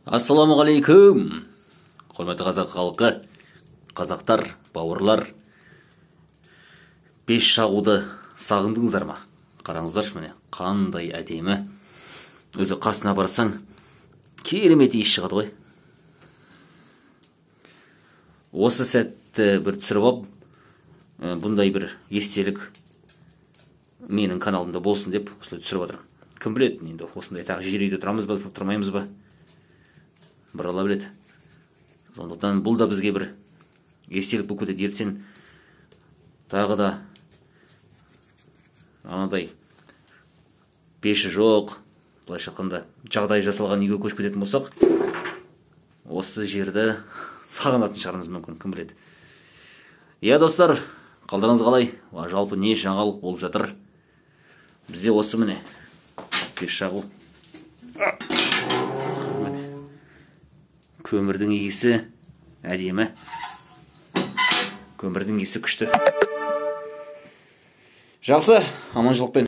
Ассаламағалейкум, құрметті қазақ халқы, қазақтар, бауырлар. Пеш жағуды сағындыңыздар ма? Қараңыздаршы, міне, қандай әдемі. Өзі қасына барсаң, керемет иіс шығады ғой. Осы сәтті бір түсіріп алып, бұндай бір естелік менің каналымда болсын деп осылай түсіріп отырмын. Кім біледі, енді осындай тағы жер үйде тұрамыз ба, тұрмаймыз ба? Бір алла біледі. Сондықтан бұл да бізге бір естелік болып кетеді. Ертең тағы да анадай пеші жоқ, былайша айтқанда жағдай жасалған үйге көшіп кететін болсақ, осы жерді сағынатын шығармыз мүмкін, кім біледі. Иә достар, қалдарыңыз қалай? Жалпы не жаңалық болып жатыр? Бізде осы міне пеш жағу. Көмірдің иісі әдемі. Көмірдің иісі күшті. Жақсы, аманшылықпен.